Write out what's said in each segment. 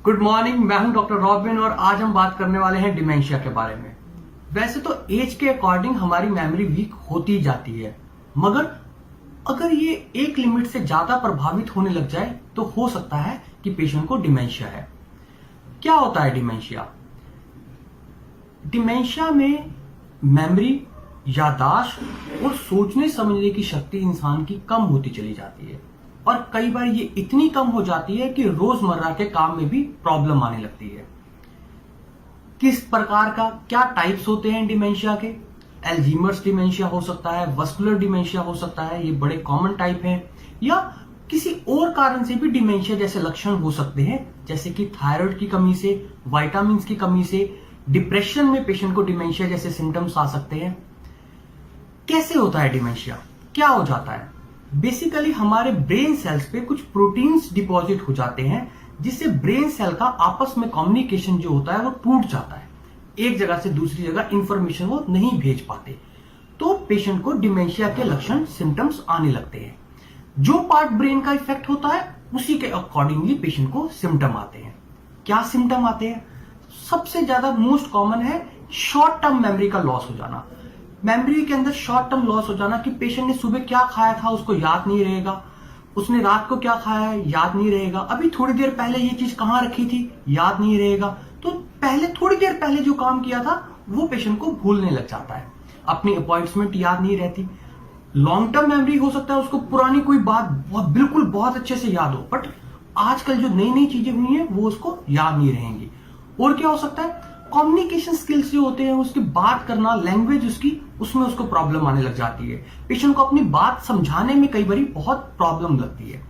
Good morning, मैं हूं doctor robin और आज हम बात करने वाले हैं डिमेंशिया के बारे में। वैसे तो एज के अकॉर्डिंग हमारी मेमोरी वीक होती जाती है, मगर अगर ये एक लिमिट से ज्यादा प्रभावित होने लग जाए तो हो सकता है कि पेशेंट को डिमेंशिया है। क्या होता है डिमेंशिया? डिमेंशिया में मेमोरी, याददाश्त और सोचने समझने की शक्ति इंसान की कम होती चली जाती है और कई बार ये इतनी कम हो जाती है कि रोजमर्रा के काम में भी प्रॉब्लम आने लगती है। किस प्रकार का क्या टाइप्स होते हैं डिमेंशिया के? एल्जीमर्स डिमेंशिया हो सकता है, वस्कुलर डिमेंशिया हो सकता है, ये बड़े कॉमन टाइप हैं, या किसी और कारण से भी डिमेंशिया जैसे लक्षण हो सकते हैं, जैसे कि थायराइड की कमी से, विटामिन की कमी से, डिप्रेशन में पेशेंट को डिमेंशिया जैसे सिम्टम्स आ सकते हैं। कैसे होता है डिमेंशिया? क्या हो जाता है? बेसिकली हमारे ब्रेन सेल्स पे कुछ प्रोटीन्स डिपॉजिट हो जाते हैं, जिससे ब्रेन सेल का आपस में कम्युनिकेशन जो होता है वो टूट जाता है। एक जगह से दूसरी जगह इंफॉर्मेशन वो नहीं भेज पाते, तो पेशेंट को डिमेंशिया के लक्षण, सिम्टम्स आने लगते हैं। जो पार्ट ब्रेन का इफेक्ट होता है उसी के अकॉर्डिंगली पेशेंट को सिम्टम आते हैं। क्या सिम्टम आते हैं? सबसे ज्यादा मोस्ट कॉमन है शॉर्ट टर्म मेमोरी का लॉस हो जाना। मेमोरी के अंदर शॉर्ट टर्म लॉस हो जाना कि पेशेंट ने सुबह क्या खाया था उसको याद नहीं रहेगा, उसने रात को क्या खाया है याद नहीं रहेगा, अभी थोड़ी देर पहले ये चीज कहां रखी थी याद नहीं रहेगा। तो पहले थोड़ी देर पहले जो काम किया था वो पेशेंट को भूलने लग जाता है, अपनी अपॉइंटमेंट याद नहीं रहती। लॉन्ग टर्म मेमोरी हो सकता है उसको पुरानी कोई बात बिल्कुल बहुत अच्छे से याद हो, बट आजकल जो नई नई चीजें हुई हैं वो उसको याद नहीं रहेंगी। और क्या हो सकता है? कम्युनिकेशन स्किल्स जो होते हैं, उसकी बात करना, लैंग्वेज उसमें उसको प्रॉब्लम आने लग जाती है। पेशेंट को अपनी बात समझाने में कई बार बहुत प्रॉब्लम लगती है।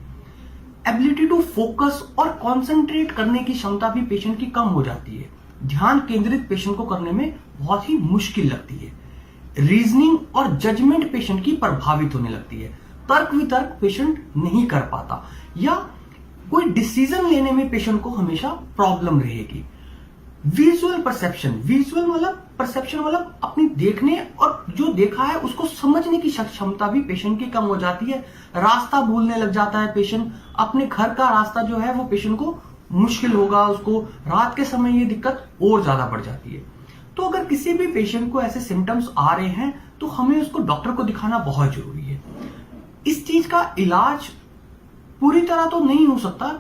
एबिलिटी टू फोकस और कॉन्सेंट्रेट करने की क्षमता भी पेशेंट की कम हो जाती है। ध्यान केंद्रित पेशेंट को करने में बहुत ही मुश्किल लगती है। रीजनिंग और जजमेंट पेशेंट की प्रभावित होने लगती है। तर्क वितर्क पेशेंट नहीं कर पाता, या कोई डिसीजन लेने में पेशेंट को हमेशा प्रॉब्लम रहेगी। विजुअल परसेप्शन मतलब अपनी देखने और जो देखा है उसको समझने की क्षमता भी पेशेंट की कम हो जाती है। रास्ता भूलने लग जाता है पेशेंट, अपने घर का रास्ता जो है वो पेशेंट को मुश्किल होगा, उसको रात के समय ये दिक्कत और ज्यादा बढ़ जाती है। तो अगर किसी भी पेशेंट को ऐसे सिम्टम्स आ रहे हैं तो हमें उसको डॉक्टर को दिखाना बहुत जरूरी है। इस चीज का इलाज पूरी तरह तो नहीं हो सकता,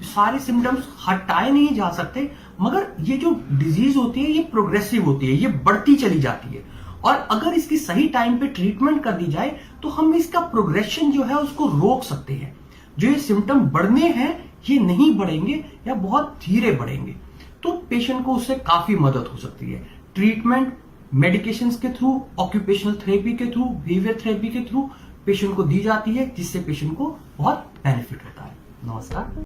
सारे सिम्टम्स हटाए नहीं जा सकते, मगर ये जो डिजीज होती है ये प्रोग्रेसिव होती है, ये बढ़ती चली जाती है। और अगर इसकी सही टाइम पे ट्रीटमेंट कर दी जाए तो हम इसका प्रोग्रेशन जो है उसको रोक सकते हैं। जो ये सिम्टम बढ़ने हैं ये नहीं बढ़ेंगे या बहुत धीरे बढ़ेंगे, तो पेशेंट को उससे काफी मदद हो सकती है। ट्रीटमेंट मेडिकेशन के थ्रू, ऑक्यूपेशनल थेरेपी के थ्रू, बिहेवियर थेरेपी के थ्रू पेशेंट को दी जाती है, जिससे पेशेंट को बहुत बेनिफिट होता है। नमस्कार।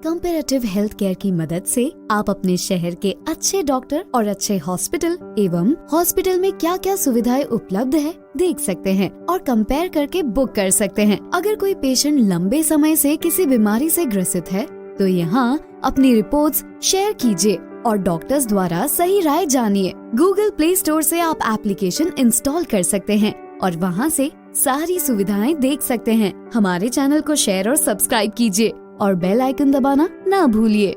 कंपैरेटिव हेल्थ केयर की मदद से आप अपने शहर के अच्छे डॉक्टर और अच्छे हॉस्पिटल एवं हॉस्पिटल में क्या क्या सुविधाएं उपलब्ध है देख सकते हैं और कंपेयर करके बुक कर सकते हैं। अगर कोई पेशेंट लंबे समय से किसी बीमारी से ग्रसित है तो यहाँ अपनी रिपोर्ट्स शेयर कीजिए और डॉक्टर्स द्वारा सही राय जानिए। गूगल प्ले स्टोर से आप एप्लीकेशन इंस्टॉल कर सकते हैं और वहाँ से सारी सुविधाएं देख सकते हैं। हमारे चैनल को शेयर और सब्सक्राइब कीजिए और बेल आइकन दबाना ना भूलिए।